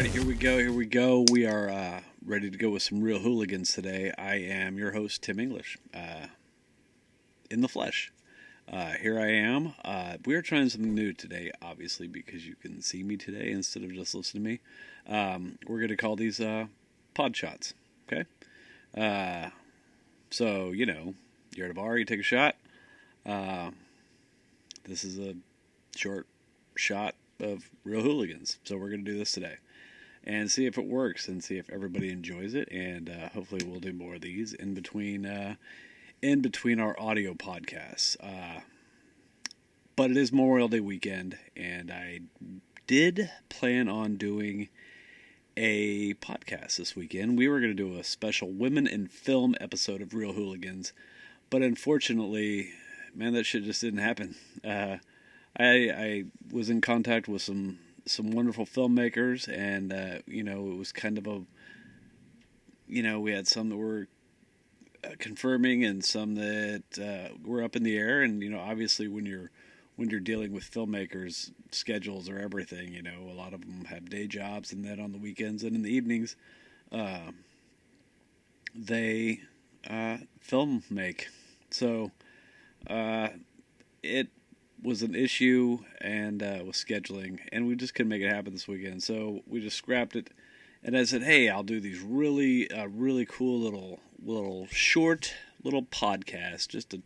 Here we go. Here we go. We are ready to go with some real hooligans today. I am your host, Tim English, in the flesh. Here I am. We are trying something new today, obviously, because you can see me today instead of just listening to me. We're going to call these podshots. Okay? So, you're at a bar, you take a shot. This is a short shot of real hooligans. So we're going to do this today and see if it works and see if everybody enjoys it. And hopefully we'll do more of these in between our audio podcasts. But it is Memorial Day weekend, and I did plan on doing a podcast this weekend. We were going to do a special Women in Film episode of Real Hooligans, but unfortunately, man, that shit just didn't happen. I was in contact with some wonderful filmmakers, and it was kind of we had some that were confirming and some that were up in the air. And obviously when you're dealing with filmmakers, schedules are everything. A lot of them have day jobs, and then on the weekends and in the evenings, they film make. So it was an issue and with scheduling, and we just couldn't make it happen this weekend. So we just scrapped it, and I said, "Hey, I'll do these really cool little short little podcasts just to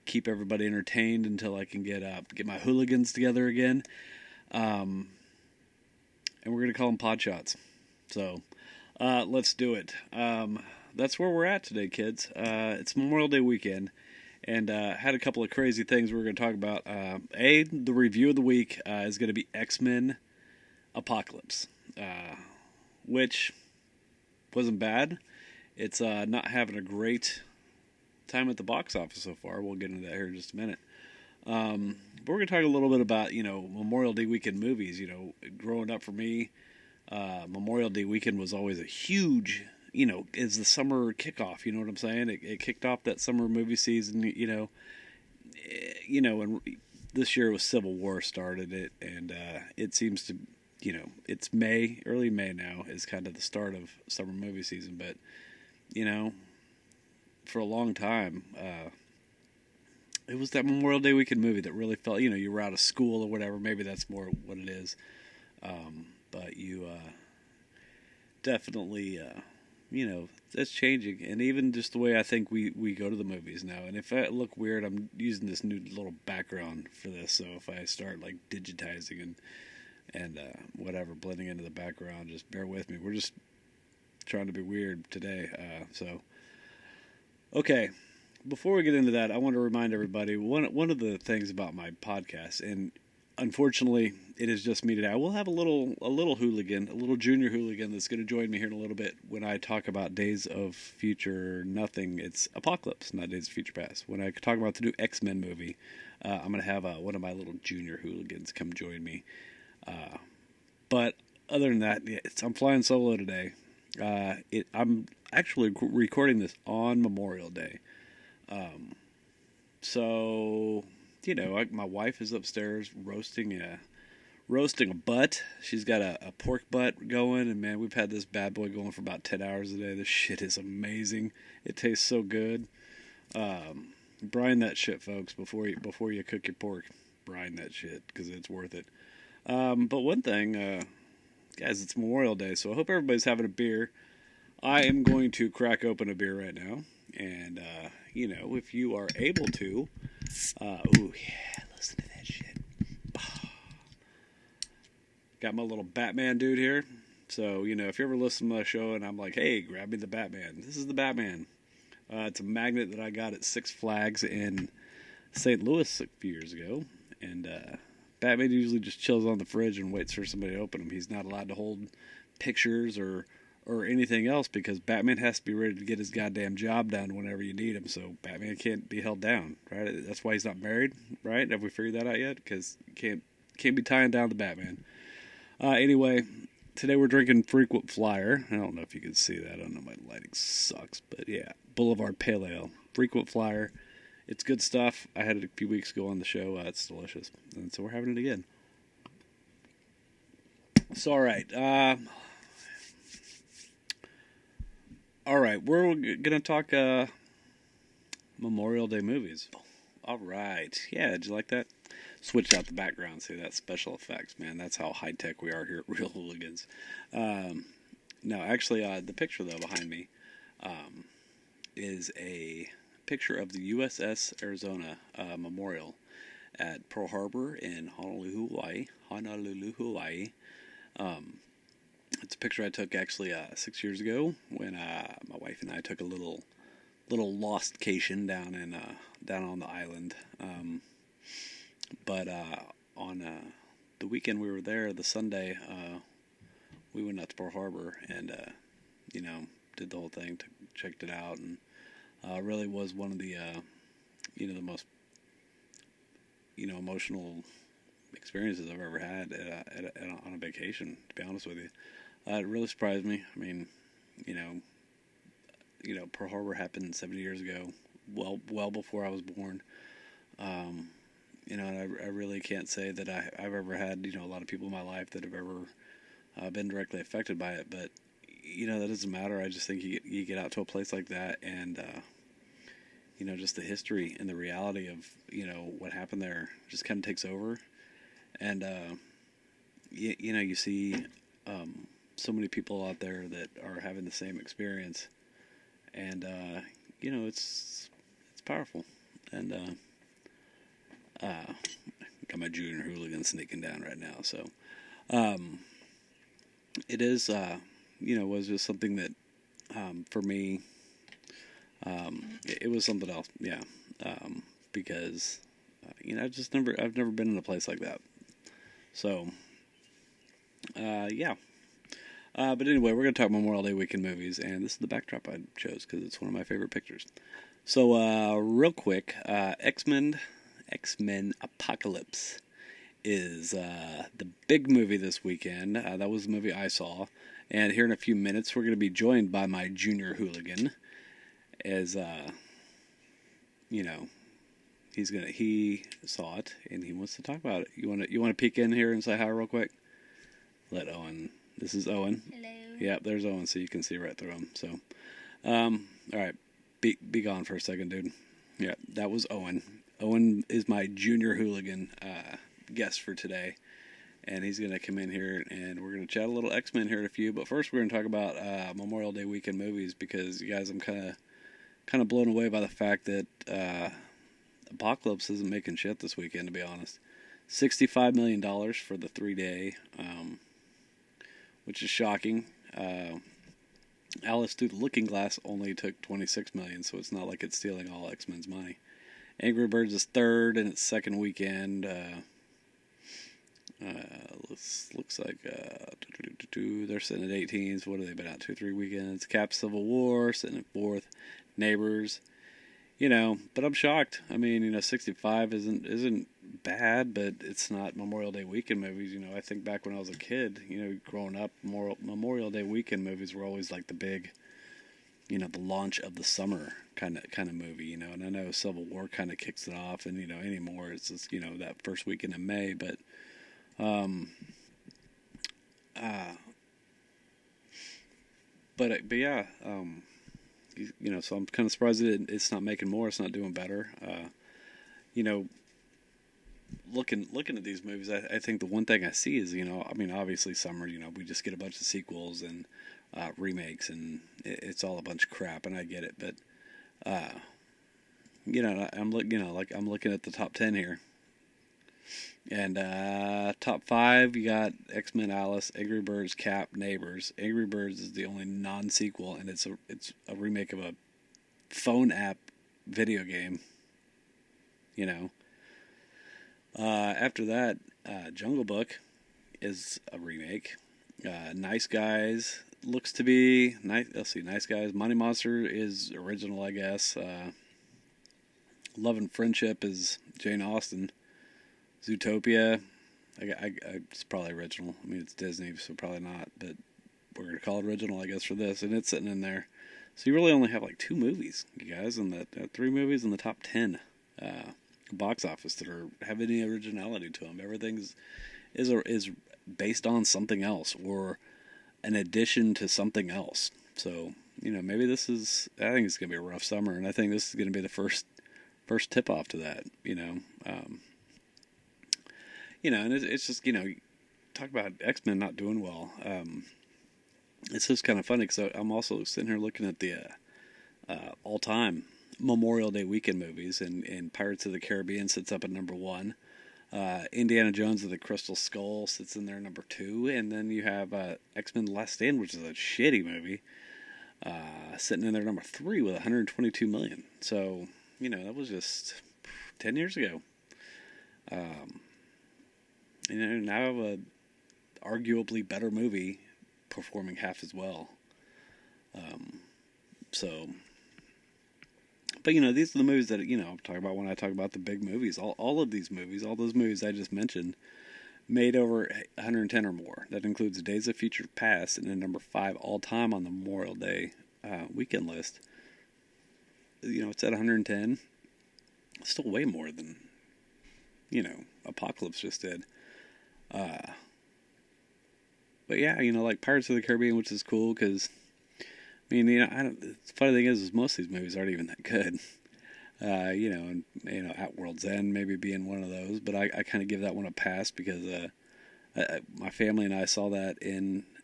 keep everybody entertained until I can get my hooligans together again." And we're gonna call them podshots. So let's do it. That's where we're at today, kids. It's Memorial Day weekend. And had a couple of crazy things we're going to talk about. The review of the week is going to be X-Men Apocalypse, which wasn't bad. It's not having a great time at the box office so far. We'll get into that here in just a minute. But we're going to talk a little bit about, Memorial Day weekend movies. Growing up for me, Memorial Day weekend was always a huge... is the summer kickoff, you know what I'm saying? It kicked off that summer movie season, and this year was Civil War started it, and it seems to, it's May, early May now, is kind of the start of summer movie season, but, for a long time, it was that Memorial Day weekend movie that really felt, you were out of school or whatever, maybe that's more what it is, but you definitely... that's changing. And even just the way I think we go to the movies now. And if I look weird, I'm using this new little background for this. So if I start like digitizing and whatever, blending into the background, just bear with me. We're just trying to be weird today. Okay. Before we get into that, I want to remind everybody, one of the things about my podcast, and unfortunately, it is just me today. I will have a little hooligan, a little junior hooligan that's going to join me here in a little bit when I talk about Days of Future Nothing. It's Apocalypse, not Days of Future Past. When I talk about the new X-Men movie, I'm going to have one of my little junior hooligans come join me. But other than that, I'm flying solo today. I'm actually recording this on Memorial Day. So... my wife is upstairs roasting a butt. She's got a pork butt going, and man, we've had this bad boy going for about 10 hours a day. This shit is amazing. It tastes so good. Brine that shit, folks, before you cook your pork. Brine that shit, because it's worth it. But one thing, guys, it's Memorial Day, so I hope everybody's having a beer. I am going to crack open a beer right now, and if you are able to, ooh yeah, listen to that shit. Got my little Batman dude here. So, if you ever listen to my show and I'm like, hey, grab me the Batman. This is the Batman. It's a magnet that I got at Six Flags in St. Louis a few years ago. And Batman usually just chills on the fridge and waits for somebody to open him. He's not allowed to hold pictures or anything else because Batman has to be ready to get his goddamn job done whenever you need him. So Batman can't be held down, right? That's why he's not married, right? Have we figured that out yet? Because you can't be tying down the Batman. Anyway, today we're drinking Frequent Flyer. I don't know if you can see that. I don't know, my lighting sucks. But yeah, Boulevard Pale Ale. Frequent Flyer. It's good stuff. I had it a few weeks ago on the show. It's delicious. And so we're having it again. So, all right, we're gonna talk Memorial Day movies. All right, yeah, did you like that? Switch out the background, see that special effects, man. That's how high tech we are here at Real Hooligans. Um, no, actually, the picture though behind me um, is a picture of the USS Arizona Memorial at Pearl Harbor in Honolulu, Hawaii. Honolulu, Hawaii. Um, it's a picture I took actually 6 years ago when my wife and I took a little lostcation down on the island. But on the weekend we were there, the Sunday, we went out to Pearl Harbor and you know did the whole thing, checked it out, and really was one of the the most emotional experiences I've ever had on a vacation. To be honest with you, it really surprised me. I mean, you know, Pearl Harbor happened 70 years ago, well before I was born. And I really can't say that I've ever had a lot of people in my life that have ever been directly affected by it, but that doesn't matter. I just think you get out to a place like that, and just the history and the reality of what happened there just kind of takes over, and you see so many people out there that are having the same experience, and it's powerful, and got my junior hooligan sneaking down right now, so it is was just something that for me it was something else, yeah, because I've never been in a place like that, so yeah. But anyway, we're going to talk Memorial Day weekend movies, and this is the backdrop I chose because it's one of my favorite pictures. So, real quick, X-Men Apocalypse is the big movie this weekend. That was the movie I saw, and here in a few minutes, we're going to be joined by my junior hooligan, as he saw it and he wants to talk about it. You want to peek in here and say hi real quick? Let Owen. This is Owen. Hello. Yeah, there's Owen, so you can see right through him. So, all right, be gone for a second, dude. Yeah, that was Owen. Owen is my junior hooligan guest for today, and he's gonna come in here and we're gonna chat a little X-Men here in a few. But first, we're gonna talk about Memorial Day weekend movies because you guys, I'm kind of blown away by the fact that Apocalypse isn't making shit this weekend. To be honest, $65 million for the 3-day. Which is shocking. Alice Through the Looking Glass only took $26 million, so it's not like it's stealing all X-Men's money. Angry Birds is third in its second weekend. Looks like they're sitting at 18s. What have they been out 2-3 weekends? Cap Civil War sitting at fourth. Neighbors. But I'm shocked. I mean, 65 isn't bad, but it's not Memorial Day weekend movies. I think back when I was a kid, growing up, Memorial Day weekend movies were always like the big, the launch of the summer kind of movie. And I know Civil War kind of kicks it off, and anymore it's just that first weekend in May, but yeah. So I'm kind of surprised that it's not making more. It's not doing better. Looking at these movies, I think the one thing I see is, obviously summer, we just get a bunch of sequels and remakes, and it's all a bunch of crap, and I get it. But I'm looking at the top 10 here, and top 5, you got X-Men, Alice, Angry Birds, Cap, Neighbors. Angry Birds is the only non-sequel, and it's a remake of a phone app video game. After that, Jungle Book is a remake. Nice Guys looks to be nice. Let's see, Nice Guys. Money Monster is original, I guess. Love and Friendship is Jane Austen. Zootopia, it's probably original. I mean, it's Disney, so probably not, but we're going to call it original, I guess, for this, and it's sitting in there. So you really only have like 2 movies, you guys, and 3 movies in the top 10 box office that have any originality to them. Everything is based on something else or an addition to something else. So, maybe I think it's going to be a rough summer, and I think this is going to be the first tip off to that, and it's just, talk about X-Men not doing well. It's just kind of funny because I'm also sitting here looking at the all-time Memorial Day weekend movies, and Pirates of the Caribbean sits up at number 1. Indiana Jones and the Crystal Skull sits in there number 2, and then you have X-Men: The Last Stand, which is a shitty movie, sitting in there number 3 with 122 million. So, that was just 10 years ago. Now a arguably better movie performing half as well. But these are the movies that I'm talking about when I talk about the big movies. All of these movies, all those movies I just mentioned, made over 110 or more. That includes Days of Future Past, and then number 5 all time on the Memorial Day weekend list. It's at 110. It's still way more than Apocalypse just did. But yeah, like Pirates of the Caribbean, which is cool because, the funny thing is most of these movies aren't even that good. And At World's End maybe being one of those, but I kind of give that one a pass because my family and I saw that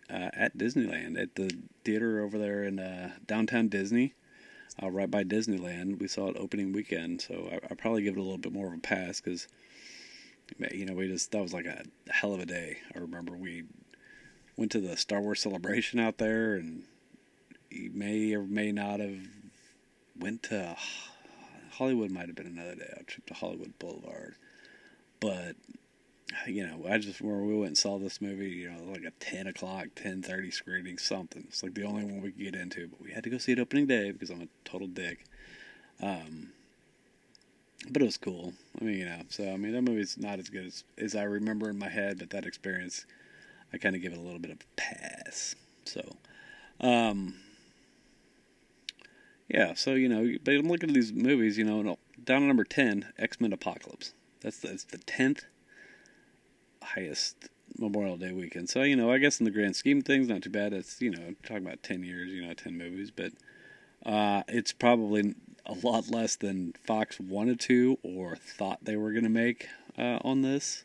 at Disneyland, at the theater over there in downtown Disney, right by Disneyland. We saw it opening weekend, so I probably give it a little bit more of a pass because, that was like a hell of a day. I remember we went to the Star Wars celebration out there, and you may or may not have went to Hollywood. Might have been another day. I trip to Hollywood Boulevard, but I just remember we went and saw this movie. Like a 10 o'clock, 10:30 screening, something. It's like the only one we could get into, but we had to go see it opening day because I'm a total dick. But it was cool. That movie's not as good as I remember in my head, but that experience, I kind of give it a little bit of a pass. So, yeah, so, but I'm looking at these movies, down to number 10, X-Men Apocalypse. That's the 10th highest Memorial Day weekend. So, I guess in the grand scheme of things, not too bad. It's, talking about 10 years, 10 movies, but it's probably a lot less than Fox wanted to or thought they were going to make on this.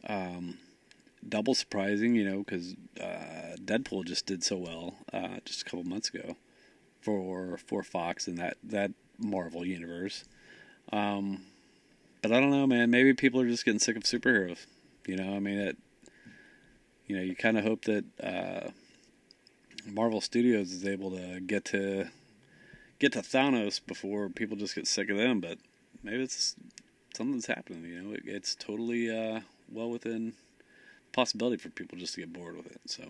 Double surprising, because Deadpool just did so well just a couple months ago for Fox and that Marvel universe. But I don't know, man. Maybe people are just getting sick of superheroes. You kind of hope that Marvel Studios is able to get to Thanos before people just get sick of them. But maybe it's something that's happening. It's totally well within possibility for people just to get bored with it. So,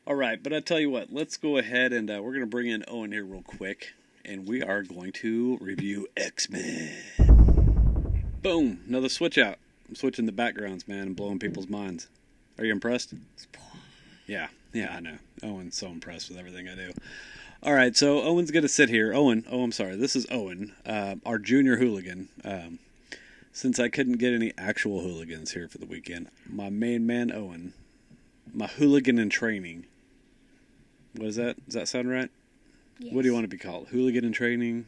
all right, but I tell you what, let's go ahead and we're going to bring in Owen here real quick, and we are going to review X-Men. Boom, another switch out. I'm switching the backgrounds, man, and blowing people's minds. Are you impressed? Yeah, I know. Owen's so impressed with everything I do. All right, so Owen's going to sit here. This is Owen, our junior hooligan. Since I couldn't get any actual hooligans here for the weekend, my main man, Owen, my hooligan in training. What is that? Does that sound right? Yes. What do you want to be called? Hooligan in training?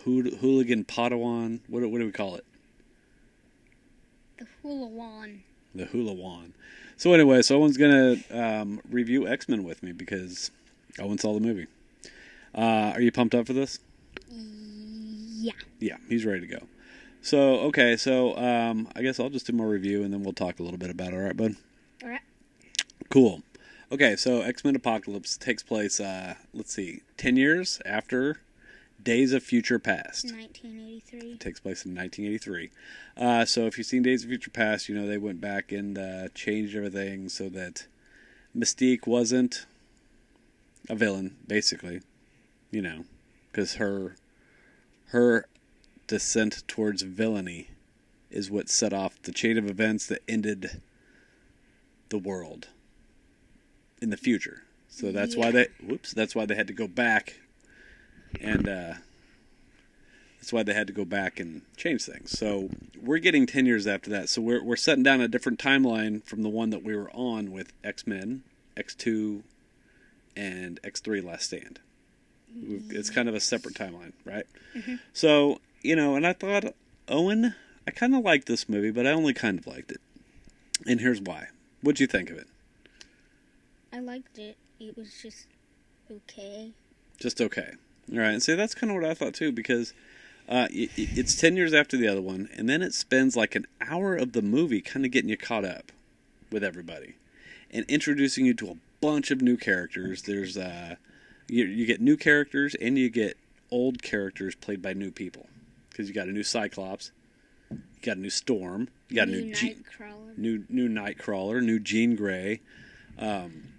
Hooligan Padawan? What do we call it? The Hulawan. The Hulawan. So anyway, Owen's going to review X-Men with me because Owen saw the movie. Are you pumped up for this? Yeah. Yeah, he's ready to go. So, I guess I'll just do my review and then we'll talk a little bit about it. All right, bud? All right. Cool. Okay, so X-Men Apocalypse takes place, 10 years after Days of Future Past. 1983. It takes place in 1983. So if you've seen Days of Future Past, they went back and changed everything so that Mystique wasn't a villain, basically. Because her descent towards villainy is what set off the chain of events that ended the world in the future. So that's why they had to go back and that's That's why they had to go back and change things. So we're getting 10 years after that. So we're setting down a different timeline from the one that we were on with X-Men, X2, and X3 Last Stand. It's kind of a separate timeline, right? Mm-hmm. So, and I thought, Owen, I kind of liked this movie, but I only kind of liked it. And here's why. What'd you think of it? I liked it. It was just okay. Just okay. All right. And see, that's kind of what I thought, too, because it's 10 years after the other one, and then it spends like an hour of the movie kind of getting you caught up with everybody and introducing you to a bunch of new characters. There's you get new characters and you get old characters played by new people, because you got a new Cyclops, you got a new Storm, you got a new Nightcrawler, new Nightcrawler, new Jean Grey, and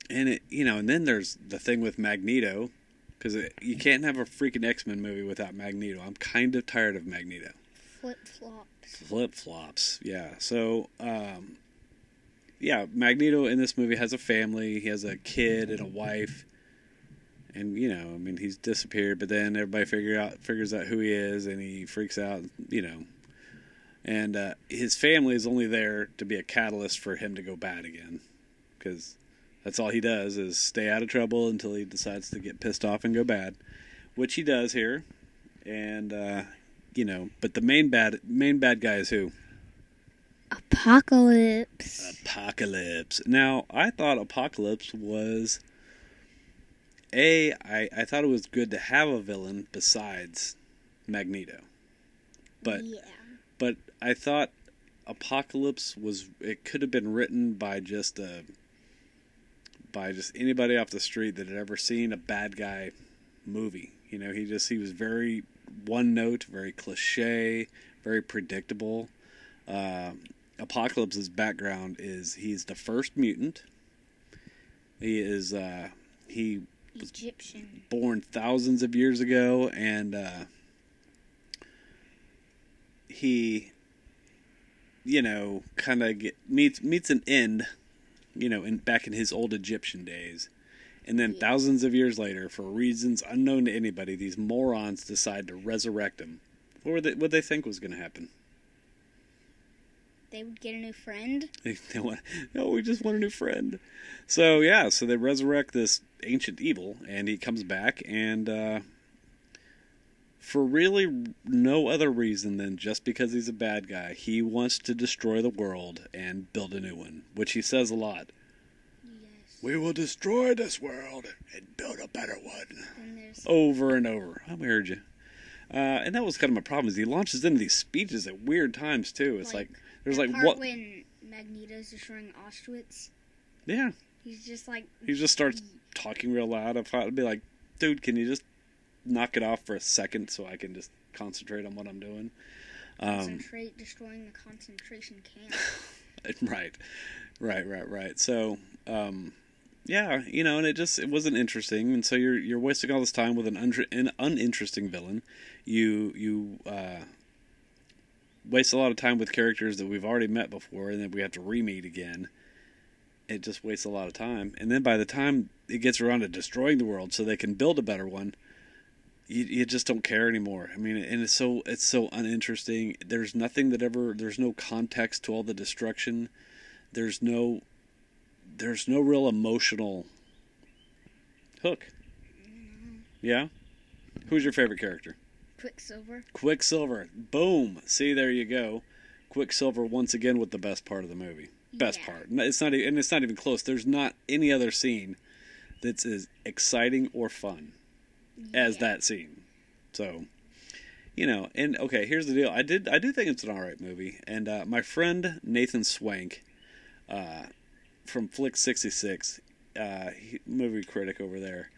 it and then there's the thing with Magneto, because you can't have a freaking X-Men movie without Magneto. I'm kind of tired of Magneto. Flip flops, yeah. So Magneto in this movie has a family. He has a kid and a wife. And, he's disappeared, but then everybody figures out who he is, and he freaks out, And his family is only there to be a catalyst for him to go bad again. Because that's all he does, is stay out of trouble until he decides to get pissed off and go bad. Which he does here. And, but the main bad guy is who? Apocalypse. Now, I thought Apocalypse was... I thought it was good to have a villain besides Magneto. But I thought Apocalypse it could have been written by just anybody off the street that had ever seen a bad guy movie. He was very one note, very cliche, very predictable. Apocalypse's background is he's the first mutant. He is he was Egyptian, born thousands of years ago, and he kind of meets an end, back in his old Egyptian days. And then thousands of years later, for reasons unknown to anybody, these morons decide to resurrect him. What they think was going to happen? They would get a new friend? We just want a new friend. So they resurrect this ancient evil, and he comes back, and for really no other reason than just because he's a bad guy, he wants to destroy the world and build a new one, which he says a lot. Yes. We will destroy this world and build a better one. Over and over. I heard you. And that was kind of my problem, is he launches into these speeches at weird times, too. It's like there's like part when Magneto's destroying Auschwitz. Yeah. He just starts talking real loud. I'd be like, dude, can you just knock it off for a second so I can just concentrate on what I'm doing? Concentrate destroying the concentration camp. Right. So, and it wasn't interesting, and so you're wasting all this time with an uninteresting villain. You waste a lot of time with characters that we've already met before, and then we have to re-meet again. It just wastes a lot of time. And then by the time it gets around to destroying the world so they can build a better one, you just don't care anymore. And it's so uninteresting. There's no context to all the destruction. There's no real emotional hook. Yeah? Who's your favorite character? Quicksilver. Boom. See, there you go. Quicksilver once again with the best part of the movie. Best part. It's not even close. There's not any other scene that's as exciting or fun as that scene. So, and okay, here's the deal. I do think it's an alright movie. And my friend Nathan Swank, from Flick 66, movie critic over there,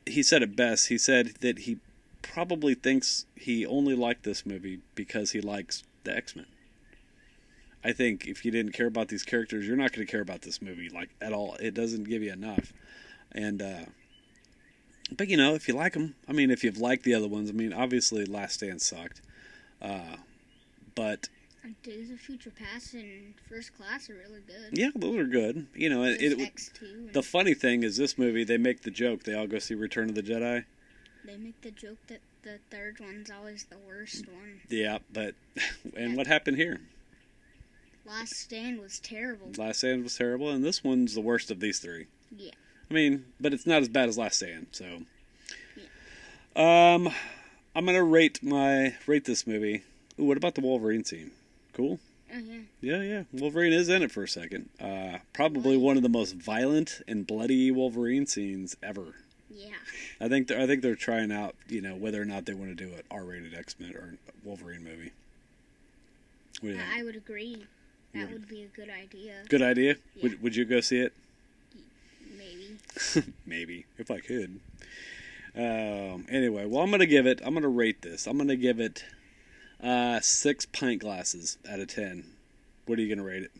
he said it best. He said that he probably thinks he only liked this movie because he likes the X-Men. I think if you didn't care about these characters, you're not going to care about this movie at all. It doesn't give you enough. And but if you like them, if you've liked the other ones, obviously Last Stand sucked. But Days of Future Past and First Class are really good. Yeah, those are good. X2. The funny thing is, this movie, they make the joke, they all go see Return of the Jedi. They make the joke that the third one's always the worst one. Yeah, but and what happened here? Last Stand was terrible. Last Stand was terrible, and this one's the worst of these three. Yeah. I mean, but it's not as bad as Last Stand, so. Yeah. I'm gonna rate this movie. Ooh, what about the Wolverine scene? Cool. Oh yeah. Yeah. Wolverine is in it for a second. Probably one of the most violent and bloody Wolverine scenes ever. Yeah. I think they're trying out, whether or not they want to do an R-rated X-Men or Wolverine movie. What do you think? I would agree. That would be a good idea. Good idea? Yeah. Would you go see it? Maybe. Maybe, if I could. Anyway, well, I'm going to rate this. I'm going to give it 6 pint glasses out of 10. What are you going to rate it?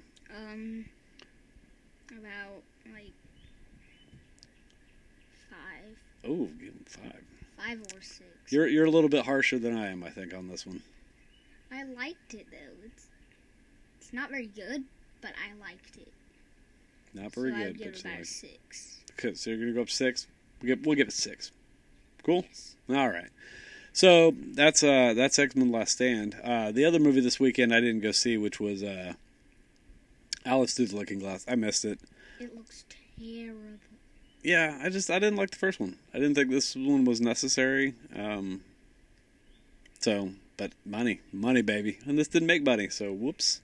About, like, 5. Oh, give him 5. 5 or 6. You're a little bit harsher than I am, I think, on this one. I liked it, though. It's not very good, but I liked it. Not very so good. I would give it about a 6. Okay, so you're going to go up 6? We'll give it 6. Cool? Yes. All right. So that's X-Men Last Stand. The other movie this weekend I didn't go see, which was Alice Through the Looking Glass. I missed it. It looks terrible. Yeah, I didn't like the first one. I didn't think this one was necessary. But money, baby, and this didn't make money. So whoops.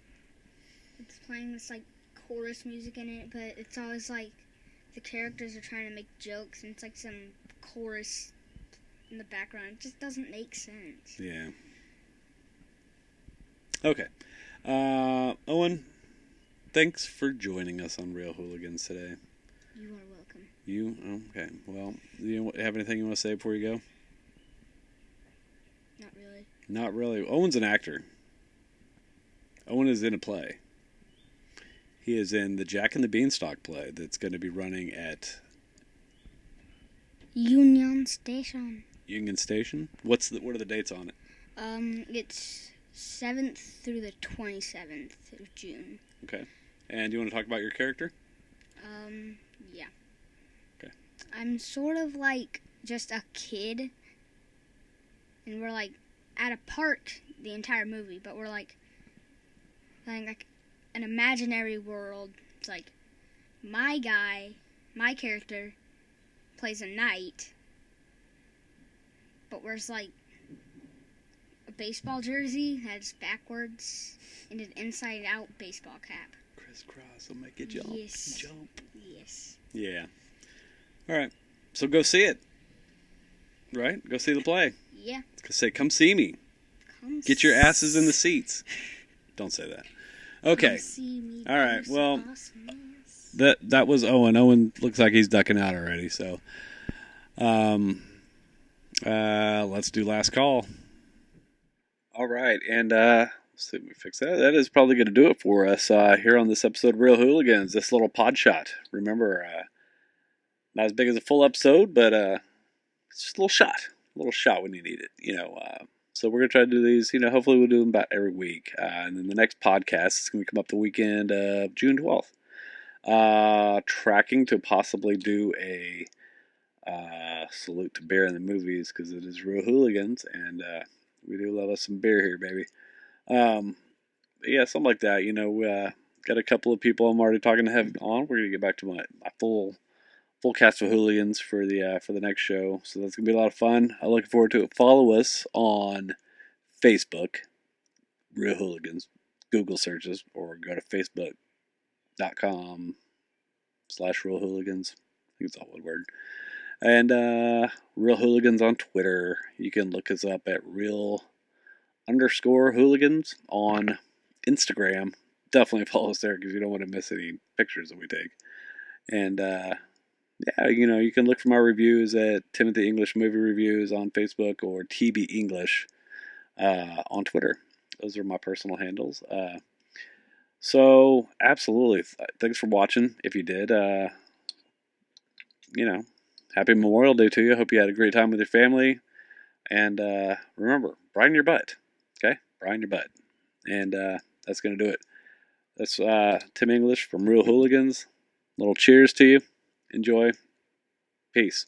It's playing this like chorus music in it, but it's always like the characters are trying to make jokes, and it's like some chorus in the background. It just doesn't make sense. Yeah. Okay. Owen, thanks for joining us on Real Hooligans today. You are welcome. Okay. Well, you have anything you want to say before you go? Not really. Not really. Owen's an actor. Owen is in a play. He is in the Jack and the Beanstalk play that's going to be running at Union Station. Union Station? What are the dates on it? It's 7th through the 27th of June. Okay. And you want to talk about your character? Yeah. Okay. I'm sort of like just a kid, and we're like at a park the entire movie, but we're like an imaginary world. It's like my character plays a knight, but wears like a baseball jersey that's backwards and an inside-out baseball cap. Crisscross will make you jump. Yes. Jump. Yes. Yeah. All right. So go see it. Right? Go see the play. Yeah. Say, come see me. Get your asses in the seats. Don't say that. Okay. Come see me. All right. Well, awesomeness. that was Owen. Owen looks like he's ducking out already. So, let's do last call. All right, and let's see if we fix that. That is probably going to do it for us here on this episode of Real Hooligans. This little podshot. Remember, not as big as a full episode, but it's just a little shot when you need it. So we're going to try to do these. Hopefully we'll do them about every week. And then the next podcast is going to come up the weekend of June 12th. Tracking to possibly do a salute to beer in the movies because it is Real Hooligans, and we do love us some beer here, baby. Yeah, something like that. Got a couple of people I'm already talking to have on. We're gonna get back to my full cast of hooligans for the next show. So that's gonna be a lot of fun. I'm looking forward to it. Follow us on Facebook, Real Hooligans. Google searches or go to facebook.com/Real Hooligans. I think it's all one word. And Real Hooligans on Twitter. You can look us up at Real_Hooligans on Instagram. Definitely follow us there because you don't want to miss any pictures that we take. And you can look for my reviews at Timothy English Movie Reviews on Facebook or TB English on Twitter. Those are my personal handles. So absolutely, thanks for watching. If you did, Happy Memorial Day to you. Hope you had a great time with your family. And remember, brine your butt. Okay? Brine your butt. And that's going to do it. That's Tim English from Real Hooligans. Little cheers to you. Enjoy. Peace.